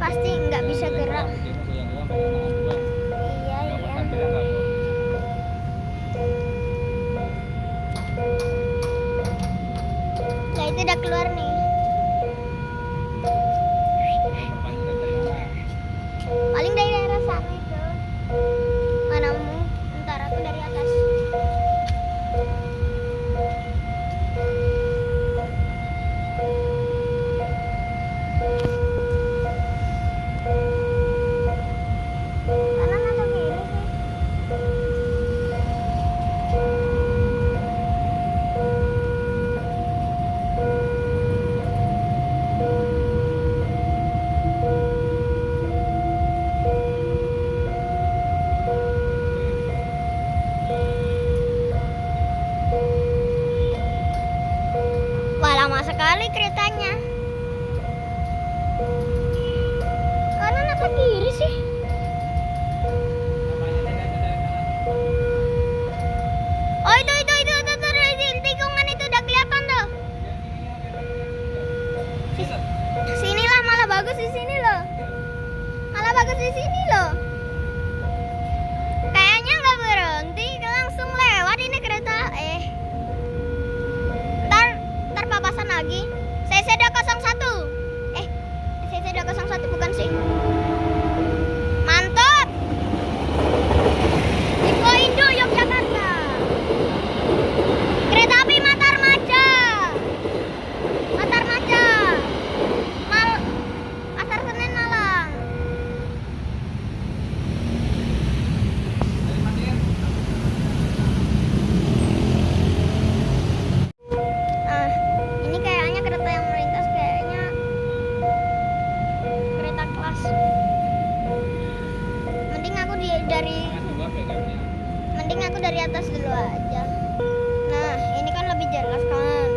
pasti nggak bisa gerak. Iya. Nah itu udah keluar nih. Paling dari daerah sana itu. Mana ntar aku dari atas. Kanan atau kiri sih? Wah, lama sekali keretanya. Kanan atau kiri sih? Oh itu tikungan itu udah kelihatan tuh. Sinilah malah bagus di sini loh. Malah bagus di sini loh. Kayaknya nggak berhenti, langsung lewat ini kereta. Ntar papasan lagi. CC 201. CC 201 bukan sih. Mantap. Iko Indo Yogyakarta. Kereta api Matarmaja. Pasar Senen Malang. Ini kayaknya kereta yang melintas, kayaknya kereta kelas. Mending aku dari atas dulu aja. Nah, ini kan lebih jelas kan.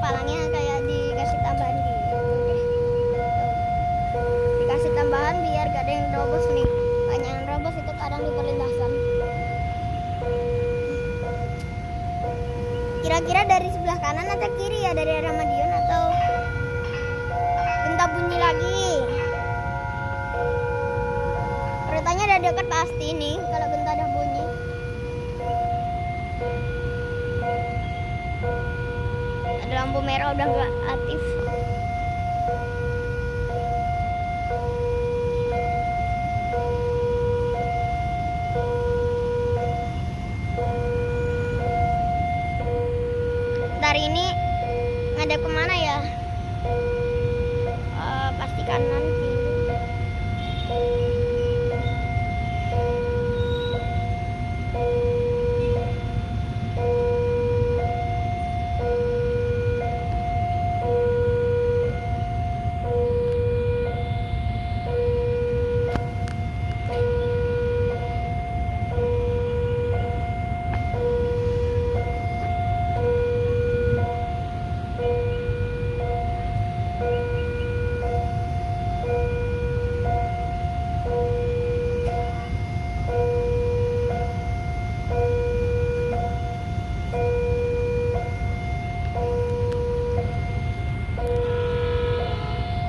Palangnya kayak dikasih tambahan gitu deh. Tuh. Dikasih tambahan biar gak ada yang robos nih. Banyak yang robos itu kadang di perlintasan. Kira-kira dari sebelah kanan atau kiri ya, dari arah Madiun atau Genta bunyi lagi. Keretanya udah dekat pasti nih kalau Genta udah bunyi. Ada lampu merah udah gak aktif. Dari ini ngadep kemana ya? Pasti kanan kiri.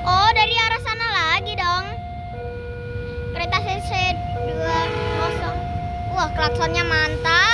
Oh, dari arah sana lagi dong. Kereta CC 20. Wah, klaksonnya mantap.